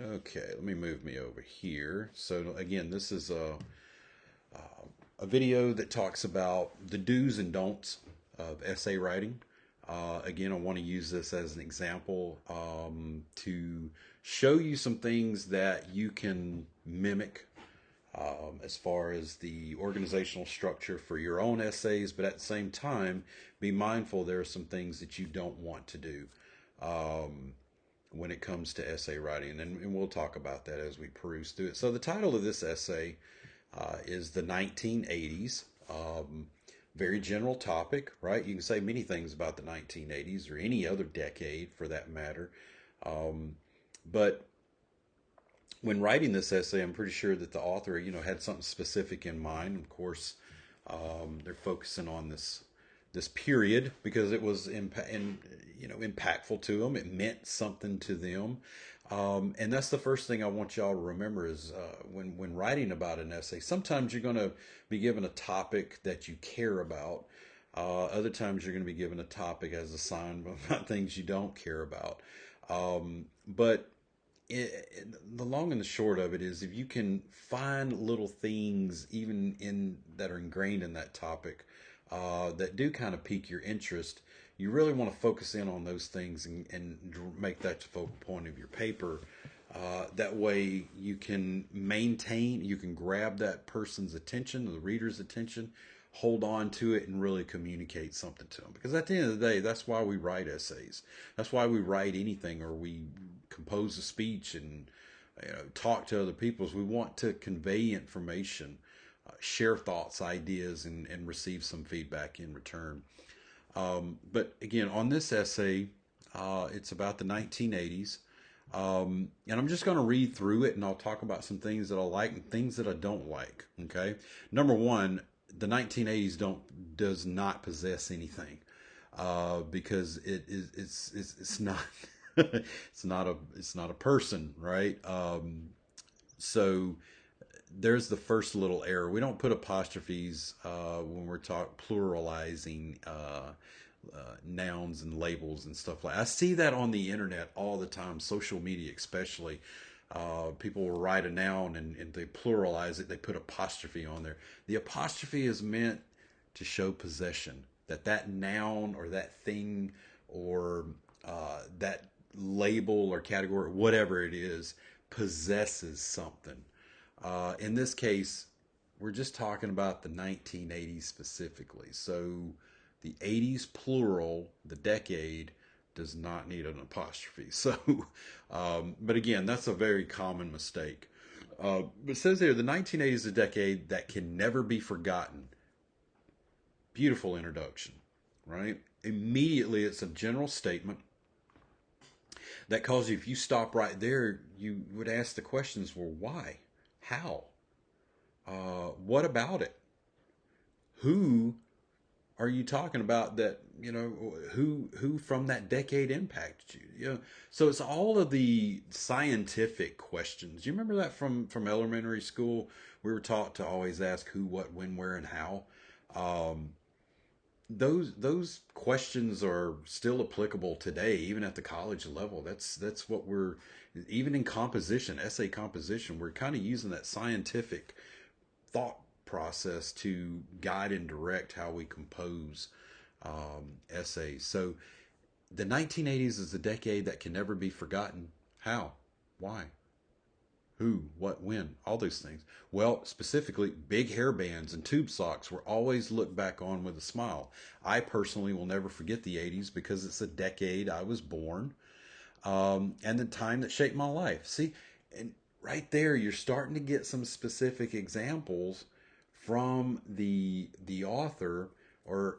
Okay, let me move me over here. So again, this is a video that talks about the do's and don'ts of essay writing. Again, I want to use this as an example to show you some things that you can mimic as far as the organizational structure for your own essays, but at the same time, be mindful there are some things that you don't want to do when it comes to essay writing, and we'll talk about that as we peruse through it. So, the title of this essay is The 1980s. Very general topic, right? You can say many things about the 1980s or any other decade for that matter. But when writing this essay, I'm pretty sure that the author, had something specific in mind. Of course, they're focusing on this period because it was impactful to them. It meant something to them, and that's the first thing I want y'all to remember is when writing about an essay. Sometimes you're going to be given a topic that you care about. Other times you're going to be given a topic as a sign about things you don't care about. But the long and the short of it is if you can find little things even in that are ingrained in that topic that do kind of pique your interest, you really want to focus in on those things and make that the focal point of your paper. That way you can you can grab that person's attention, the reader's attention, hold on to it, and really communicate something to them. Because at the end of the day, that's why we write essays. That's why we write anything, or we compose a speech and talk to other people. Is we want to convey information, share thoughts, ideas, and receive some feedback in return. But again, on this essay, it's about the 1980s. And I'm just going to read through it and I'll talk about some things that I like and things that I don't like. Okay. Number one, the 1980s does not possess anything, because it's not, it's not a person, right? So there's the first little error. We don't put apostrophes when we're pluralizing nouns and labels and stuff like that. I see that on the internet all the time, social media especially. People will write a noun and they pluralize it. They put apostrophe on there. The apostrophe is meant to show possession. That noun or that thing or that label or category, or whatever it is, possesses something. In this case, we're just talking about the 1980s specifically. So the 80s plural, the decade, does not need an apostrophe. So, but again, that's a very common mistake. But it says here, the 1980s is a decade that can never be forgotten. Beautiful introduction, right? Immediately, it's a general statement that calls you, if you stop right there, you would ask the questions, well, why? How? What about it? Who are you talking about that, who from that decade impacted you? So it's all of the scientific questions. You remember that from elementary school? We were taught to always ask who, what, when, where, and how. Um, those questions are still applicable today, even at the college level. That's what we're, even in composition, essay composition, we're kind of using that scientific thought process to guide and direct how we compose essays. So the 1980s is a decade that can never be forgotten. How? Why? Who, what, when, all those things. Well, specifically, big hair bands and tube socks were always looked back on with a smile. I personally will never forget the 80s because it's a decade I was born, and the time that shaped my life. See, and right there, you're starting to get some specific examples from the author or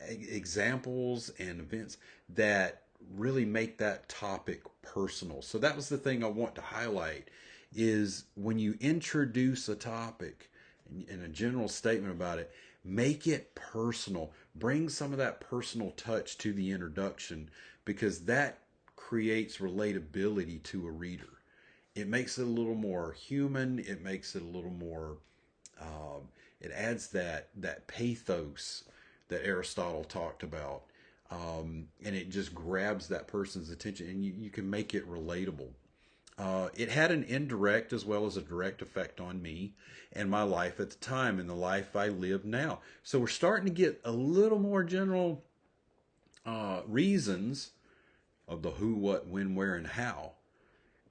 examples and events that really make that topic personal. So that was the thing I want to highlight is when you introduce a topic and a general statement about it, make it personal. Bring some of that personal touch to the introduction because that creates relatability to a reader. It makes it a little more human. It makes it a little more. It adds that pathos that Aristotle talked about. and it just grabs that person's attention, and you can make it relatable. It had an indirect as well as a direct effect on me and my life at the time and the life I live now. So we're starting to get a little more general reasons of the who, what, when, where, and how.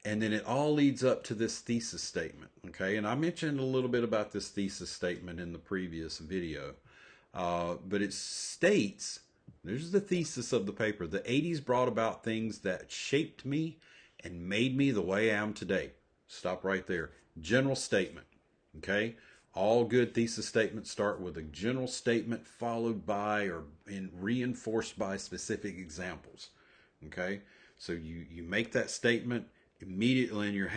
And then it all leads up to this thesis statement. Okay. And I mentioned a little bit about this thesis statement in the previous video. But it states, there's the thesis of the paper: the 80s brought about things that shaped me and made me the way I am today. Stop right there. General statement. Okay. All good thesis statements start with a general statement followed by or reinforced by specific examples. Okay. So you make that statement. Immediately in your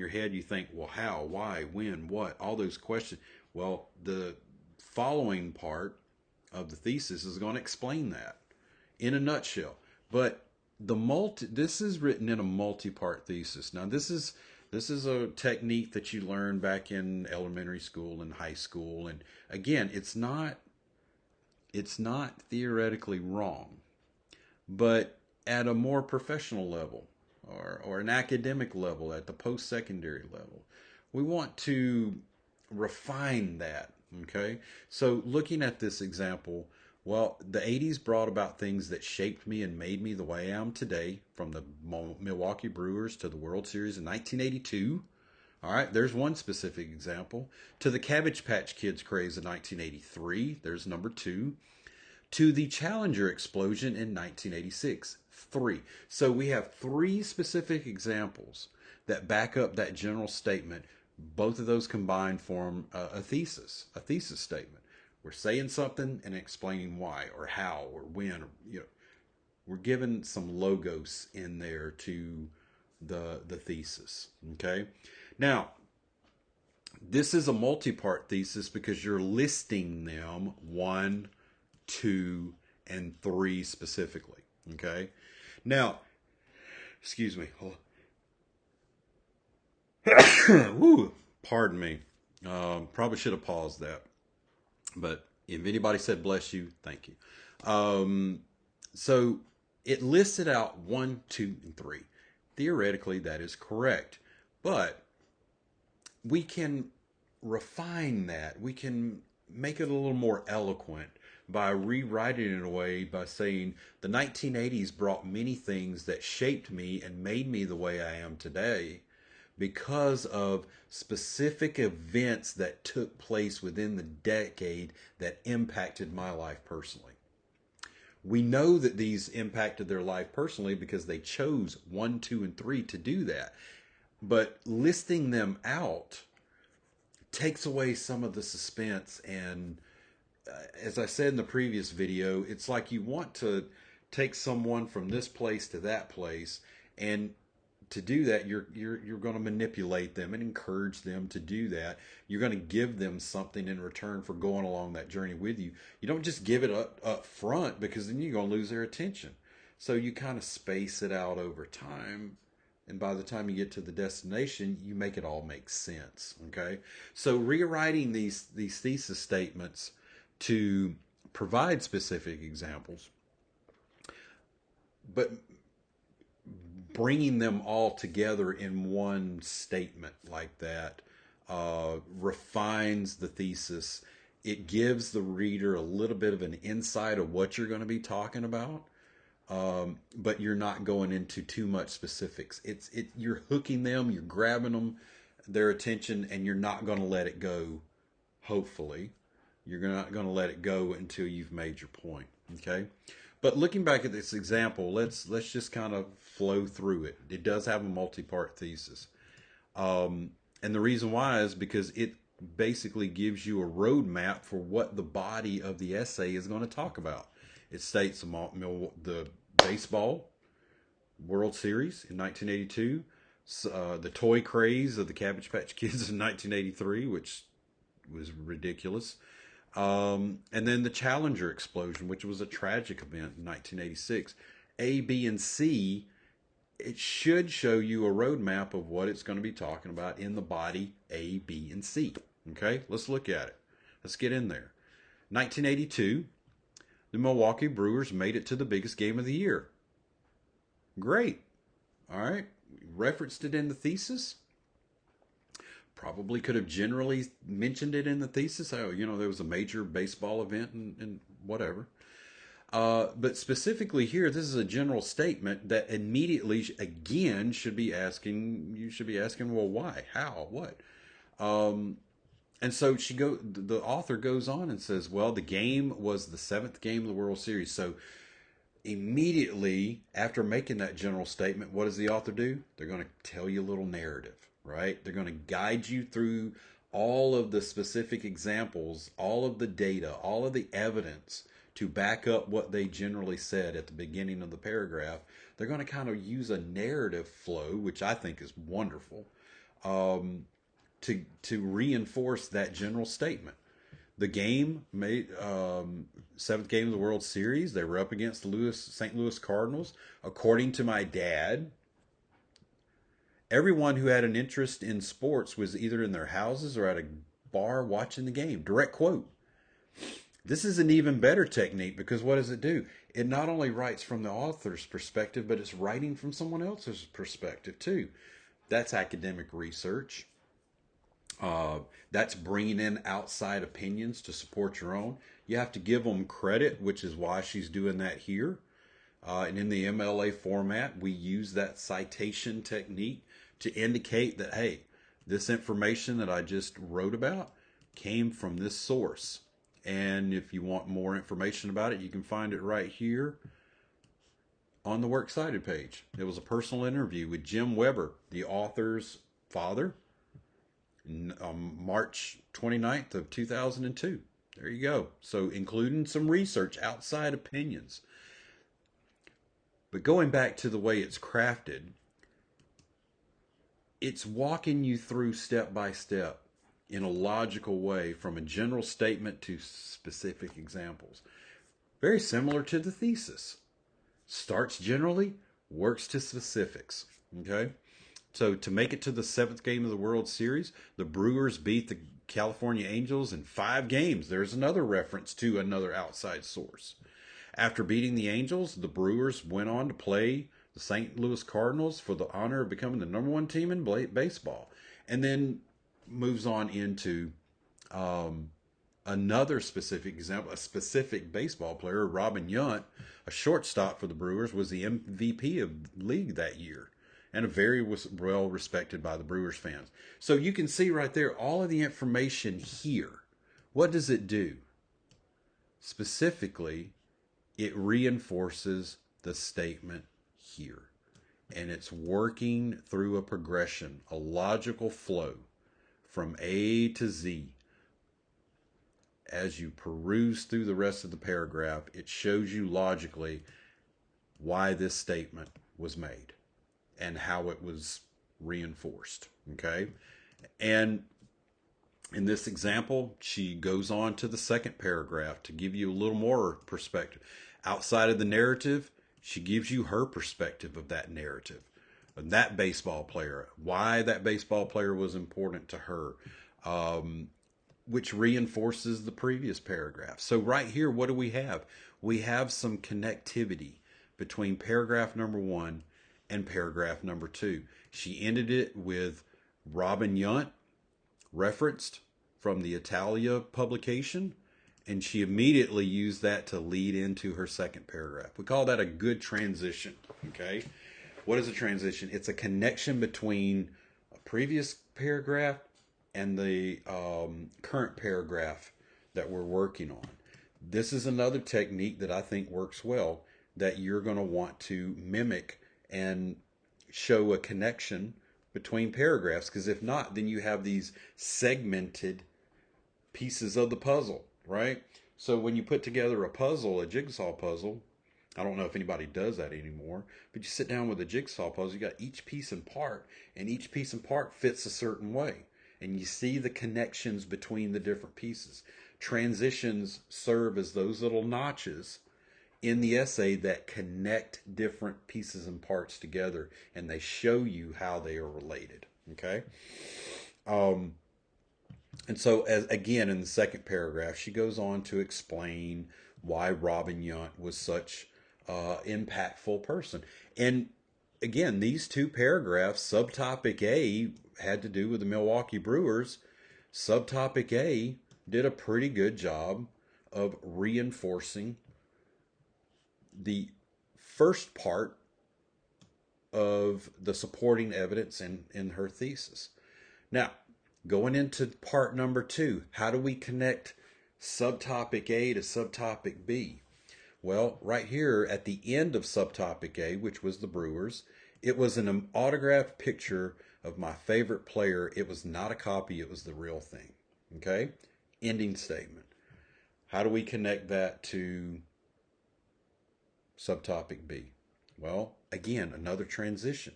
head you think, well, how, why, when, what, all those questions. Well, the following part of the thesis is going to explain that in a nutshell. But this is written in a multi-part thesis. Now this is a technique that you learn back in elementary school and high school, and again, it's not theoretically wrong, but at a more professional level, or an academic level, at the post-secondary level, we want to refine that. Okay. So looking at this example, well, the 80s brought about things that shaped me and made me the way I am today, from the Milwaukee Brewers to the World Series in 1982. All right, there's one specific example. To the Cabbage Patch Kids craze in 1983, there's number two. To the Challenger explosion in 1986, three. So we have three specific examples that back up that general statement. Both of those combined form a thesis statement. We're saying something and explaining why or how or when. Or, we're giving some logos in there to the thesis. Okay. Now, this is a multi-part thesis because you're listing them 1, 2, and 3 specifically. Okay. Now, excuse me. Woo, pardon me. Probably should have paused that. But if anybody said bless you, thank you. So it listed out 1, 2, and 3. Theoretically, that is correct. But we can refine that. We can make it a little more eloquent by rewriting it in a way by saying the 1980s brought many things that shaped me and made me the way I am today, because of specific events that took place within the decade that impacted my life personally. We know that these impacted their life personally because they chose 1, 2, and 3 to do that. But listing them out takes away some of the suspense. And as I said in the previous video, it's like you want to take someone from this place to that place, and to do that, you're going to manipulate them and encourage them to do that. You're going to give them something in return for going along that journey with you. You don't just give it up front, because then you're going to lose their attention. So you kind of space it out over time, and by the time you get to the destination, you make it all make sense. Okay, so rewriting these thesis statements to provide specific examples, but bringing them all together in one statement like that refines the thesis. It gives the reader a little bit of an insight of what you're going to be talking about, but you're not going into too much specifics. You're hooking them, you're grabbing them, their attention, and you're not going to let it go. Hopefully, you're not going to let it go until you've made your point. Okay. But looking back at this example, let's just kind of flow through it. It does have a multi-part thesis. And the reason why is because it basically gives you a roadmap for what the body of the essay is going to talk about. It states the baseball World Series in 1982, the toy craze of the Cabbage Patch Kids in 1983, which was ridiculous. And then the Challenger explosion, which was a tragic event in 1986. A, B, and C, it should show you a roadmap of what it's going to be talking about in the body A, B, and C. Okay, let's look at it. Let's get in there. 1982, the Milwaukee Brewers made it to the biggest game of the year. Great. All right. Referenced it in the thesis. Probably could have generally mentioned it in the thesis. Oh, there was a major baseball event and whatever. But specifically here, this is a general statement that immediately, again, you should be asking, well, why, how, what? And so the author goes on and says, well, the game was the seventh game of the World Series. So immediately after making that general statement, what does the author do? They're going to tell you a little narrative, right? They're going to guide you through all of the specific examples, all of the data, all of the evidence to back up what they generally said at the beginning of the paragraph. They're going to kind of use a narrative flow, which I think is wonderful, to reinforce that general statement. The game made seventh game of the World Series. They were up against the St. Louis Cardinals. According to my dad, everyone who had an interest in sports was either in their houses or at a bar watching the game. Direct quote. This is an even better technique because what does it do? It not only writes from the author's perspective, but it's writing from someone else's perspective too. That's academic research. That's bringing in outside opinions to support your own. You have to give them credit, which is why she's doing that here. And in the MLA format, we use that citation technique to indicate that, hey, this information that I just wrote about came from this source. And if you want more information about it, you can find it right here on the Works Cited page. It was a personal interview with Jim Weber, the author's father, March 29th of 2002. There you go. So including some research, outside opinions. But going back to the way it's crafted, it's walking you through step by step in a logical way from a general statement to specific examples. Very similar to the thesis. Starts generally, works to specifics. Okay? So to make it to the seventh game of the World Series, the Brewers beat the California Angels in 5 games. There's another reference to another outside source. After beating the Angels, the Brewers went on to play the St. Louis Cardinals for the honor of becoming the number 1 team in baseball. And then moves on into another specific example. A specific baseball player, Robin Yount, a shortstop for the Brewers, was the MVP of the league that year. And very well respected by the Brewers fans. So you can see right there all of the information here. What does it do? Specifically, it reinforces the statement here. And it's working through a progression, a logical flow from A to Z. As you peruse through the rest of the paragraph, it shows you logically why this statement was made and how it was reinforced. Okay? And in this example, she goes on to the second paragraph to give you a little more perspective. Outside of the narrative, she gives you her perspective of that narrative. That baseball player, why that baseball player was important to her, which reinforces the previous paragraph. So right here, what do we have? We have some connectivity between paragraph number 1 and paragraph number 2. She ended it with Robin Yount, referenced from the Italia publication, and she immediately used that to lead into her second paragraph. We call that a good transition, okay? What is a transition? It's a connection between a previous paragraph and the current paragraph that we're working on. This is another technique that I think works well that you're going to want to mimic and show a connection between paragraphs, because if not, then you have these segmented pieces of the puzzle, right? So when you put together a puzzle, a jigsaw puzzle, I don't know if anybody does that anymore, but you sit down with a jigsaw puzzle, you got each piece and part, and each piece and part fits a certain way. And you see the connections between the different pieces. Transitions serve as those little notches in the essay that connect different pieces and parts together, and they show you how they are related. Okay? And so, as again, in the second paragraph, she goes on to explain why Robin Yount was such impactful person. And again, these two paragraphs, subtopic A had to do with the Milwaukee Brewers. Subtopic A did a pretty good job of reinforcing the first part of the supporting evidence in her thesis. Now, going into part number 2, how do we connect subtopic A to subtopic B? Well, right here at the end of subtopic A, which was the Brewers, it was an autographed picture of my favorite player. It was not a copy, it was the real thing. Okay? Ending statement. How do we connect that to subtopic B? Well, again, another transition.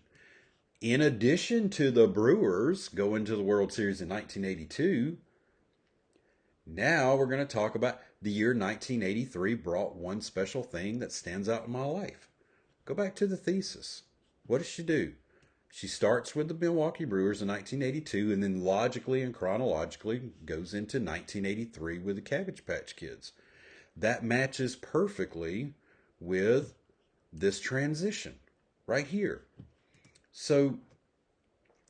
In addition to the Brewers going to the World Series in 1982, now we're going to talk about the year 1983 brought one special thing that stands out in my life. Go back to the thesis. What does she do? She starts with the Milwaukee Brewers in 1982 and then logically and chronologically goes into 1983 with the Cabbage Patch Kids. That matches perfectly with this transition right here. So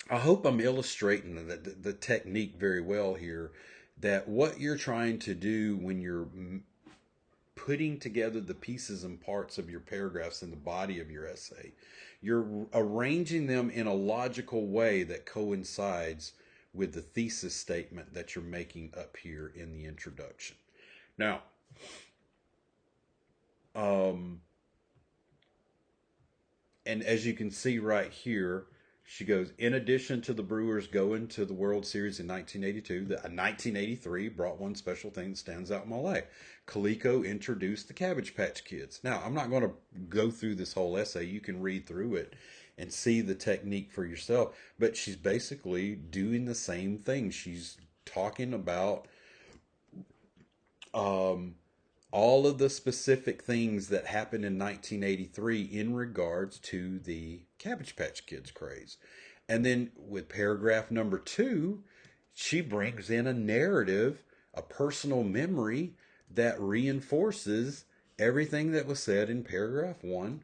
I hope I'm illustrating the technique very well here, that what you're trying to do when you're putting together the pieces and parts of your paragraphs in the body of your essay, you're arranging them in a logical way that coincides with the thesis statement that you're making up here in the introduction. Now, and as you can see right here, she goes, in addition to the Brewers going to the World Series in 1982, 1983 brought one special thing that stands out in my life. Coleco introduced the Cabbage Patch Kids. Now, I'm not going to go through this whole essay. You can read through it and see the technique for yourself. But she's basically doing the same thing. She's talking about all of the specific things that happened in 1983 in regards to the Cabbage Patch Kids craze. And then with paragraph number 2, she brings in a narrative, a personal memory that reinforces everything that was said in paragraph 1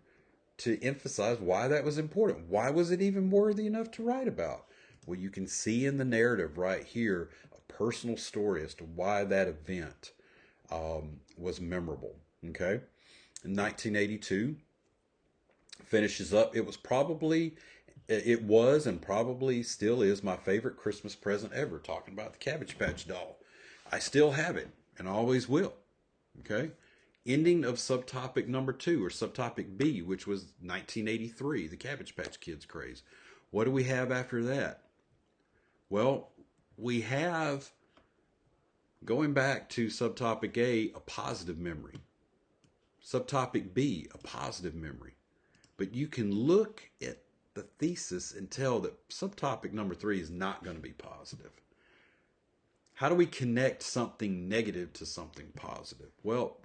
to emphasize why that was important. Why was it even worthy enough to write about? Well, you can see in the narrative right here a personal story as to why that event was memorable. Okay, in 1982 finishes up. It was and probably still is my favorite Christmas present ever. Talking about the Cabbage Patch doll, I still have it and always will. Okay, ending of subtopic number 2 or subtopic B, which was 1983, the Cabbage Patch Kids craze. What do we have after that? Well, we have, going back to subtopic A, a positive memory. Subtopic B, a positive memory. But you can look at the thesis and tell that subtopic number 3 is not going to be positive. How do we connect something negative to something positive? Well,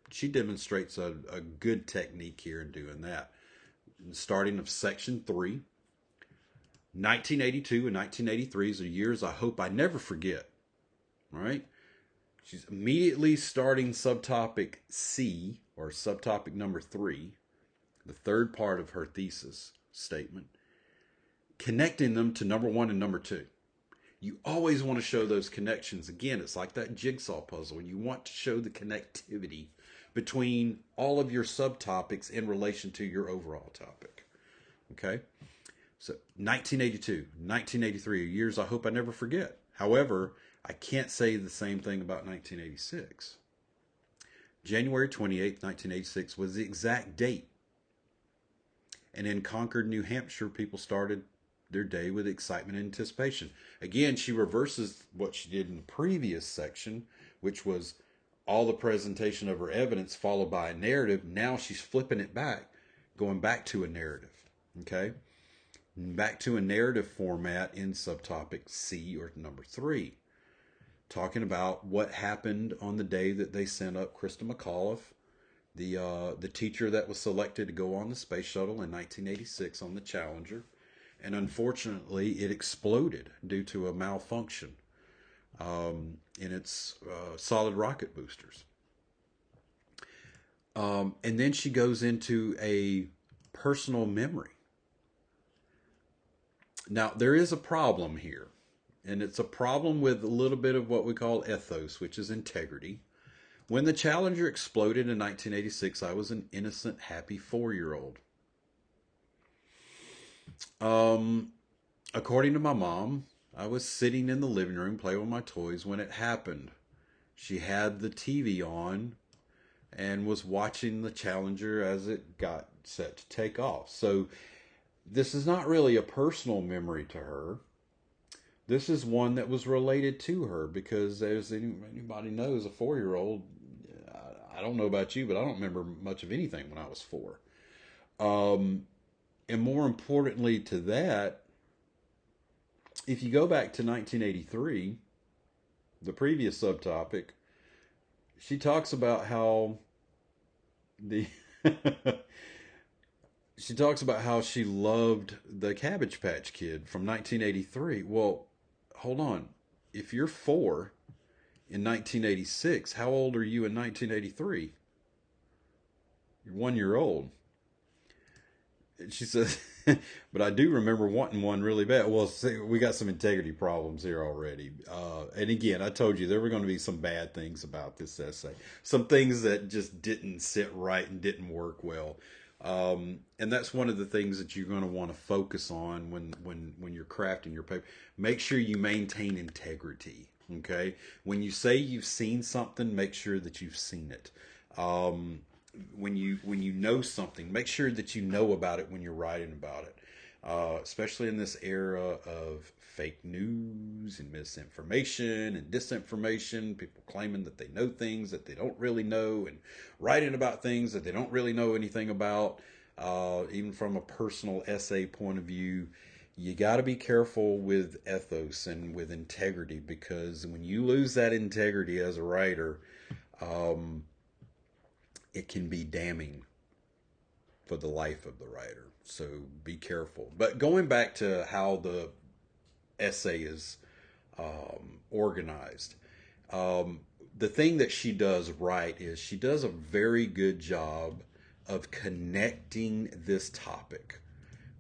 she demonstrates a good technique here in doing that. Starting of section 3, 1982 and 1983 are years I hope I never forget. Right? She's immediately starting subtopic C, or subtopic number 3, the third part of her thesis statement, connecting them to number 1 and number 2. You always want to show those connections. Again, it's like that jigsaw puzzle. You want to show the connectivity between all of your subtopics in relation to your overall topic. Okay? So 1982, 1983 are years I hope I never forget. However, I can't say the same thing about 1986. January 28th, 1986 was the exact date. And in Concord, New Hampshire, people started their day with excitement and anticipation. Again, she reverses what she did in the previous section, which was all the presentation of her evidence followed by a narrative. Now she's flipping it back, going back to a narrative. Okay? Back to a narrative format in subtopic C, or number 3. Talking about what happened on the day that they sent up Krista McAuliffe, the teacher that was selected to go on the space shuttle in 1986 on the Challenger. And unfortunately, it exploded due to a malfunction in its solid rocket boosters. And then she goes into a personal memory. Now, there is a problem here, and it's a problem with a little bit of what we call ethos, which is integrity. When the Challenger exploded in 1986, I was an innocent, happy 4-year old. According to my mom, I was sitting in the living room playing with my toys when it happened. She had the TV on and was watching the Challenger as it got set to take off. So this is not really a personal memory to her. This is one that was related to her because, as anybody knows, a 4-year old, I don't know about you, but I don't remember much of anything when I was 4. And more importantly to that, if you go back to 1983, the previous subtopic, she talks about how the she talks about how she loved the Cabbage Patch Kid from 1983. Well, hold on. If you're 4 in 1986, how old are you in 1983? You're 1 year old. She says, but I do remember wanting one really bad. Well, see, we got some integrity problems here already. And again, I told you there were going to be some bad things about this essay. Some things that just didn't sit right and didn't work well. And that's one of the things that you're going to want to focus on when you're crafting your paper. Make sure you maintain integrity. Okay. When you say you've seen something, make sure that you've seen it. When you know something, make sure that you know about it when you're writing about it. Especially in this era of fake news and misinformation and disinformation, people claiming that they know things that they don't really know and writing about things that they don't really know anything about. Even from a personal essay point of view, you got to be careful with ethos and with integrity, because when you lose that integrity as a writer, it can be damning for the life of the writer. So be careful. But going back to how the essay is organized, the thing that she does right is she does a very good job of connecting this topic,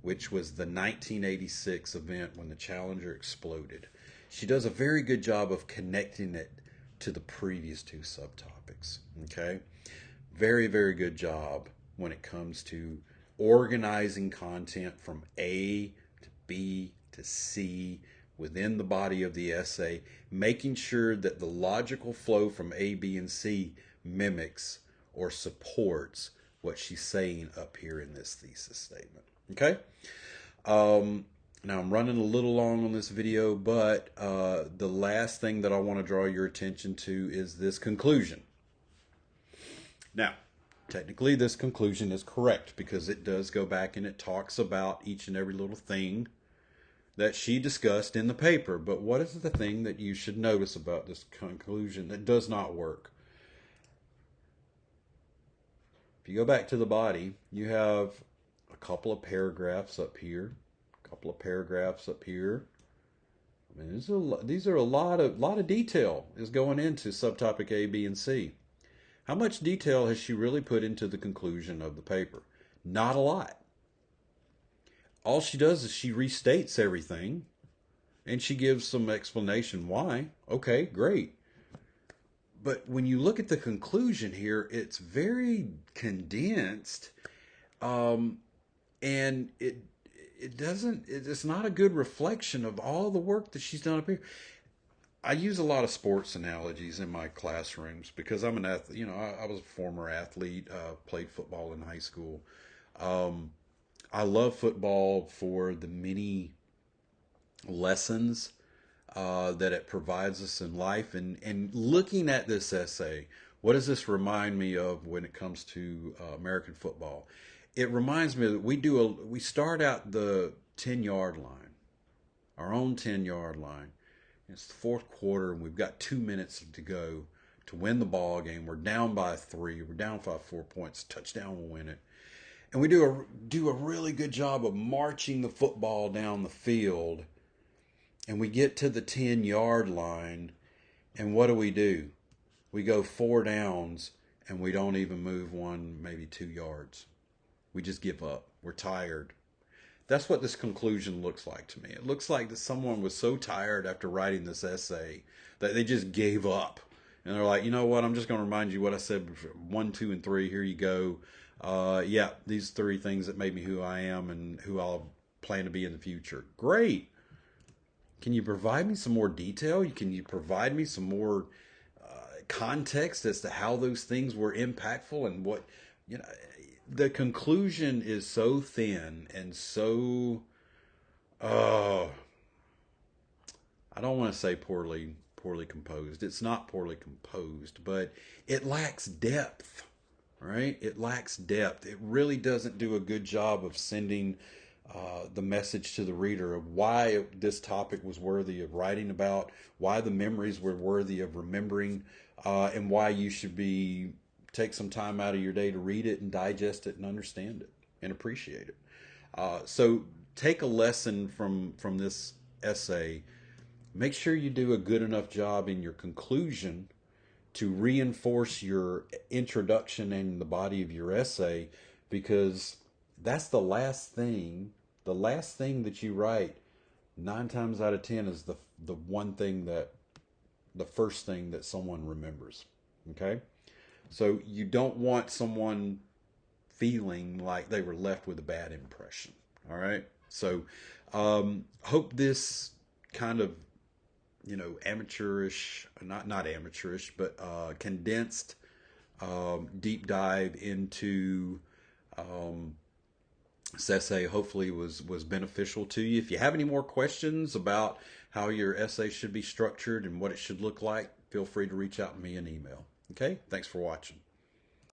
which was the 1986 event when the Challenger exploded. She does a very good job of connecting it to the previous 2 subtopics. Okay? Very, very good job when it comes to organizing content from A to B to C within the body of the essay, making sure that the logical flow from A, B, and C mimics or supports what she's saying up here in this thesis statement. Okay? Now I'm running a little long on this video, but the last thing that I want to draw your attention to is this conclusion. Now, technically this conclusion is correct because it does go back and it talks about each and every little thing that she discussed in the paper. But what is the thing that you should notice about this conclusion that does not work? If you go back to the body, you have a couple of paragraphs up here, a couple of paragraphs up here. I mean, these are a lot of detail is going into subtopic A, B, and C. How much detail has she really put into the conclusion of the paper? Not a lot. All she does is she restates everything and she gives some explanation why. Okay, great. But when you look at the conclusion here, it's very condensed, and it's not a good reflection of all the work that she's done up here. I use a lot of sports analogies in my classrooms because I'm an athlete. I was a former athlete, played football in high school. I love football for the many lessons that it provides us in life. And looking at this essay, what does this remind me of when it comes to American football? It reminds me that we start out the 10-yard line, our own 10-yard line. It's the 4th quarter, and we've got 2 minutes to go to win the ball game. We're down by 3. We're down by 4 points. Touchdown will win it. And we do a really good job of marching the football down the field. And we get to the 10-yard line, and what do? We go 4 downs, and we don't even move one, maybe 2 yards. We just give up. We're tired. That's what this conclusion looks like to me. It looks like that someone was so tired after writing this essay that they just gave up. And they're like, you know what? I'm just going to remind you what I said before. 1, 2, and 3. Here you go. Yeah, these 3 things that made me who I am and who I'll plan to be in the future. Great. Can you provide me some more detail? Can you provide me some more context as to how those things were impactful and what, you know, the conclusion is so thin and so, I don't want to say poorly composed. It's not poorly composed, but it lacks depth, right? It lacks depth. It really doesn't do a good job of sending the message to the reader of why this topic was worthy of writing about, why the memories were worthy of remembering, and why you should take some time out of your day to read it and digest it and understand it and appreciate it. So take a lesson from this essay. Make sure you do a good enough job in your conclusion to reinforce your introduction and the body of your essay, because that's the last thing that you write 9 times out of 10 is the one thing that the first thing that someone remembers. Okay? So you don't want someone feeling like they were left with a bad impression. All right? So hope this kind of, amateurish, not amateurish, but condensed deep dive into this essay hopefully was beneficial to you. If you have any more questions about how your essay should be structured and what it should look like, feel free to reach out to me in email. Okay? Thanks for watching.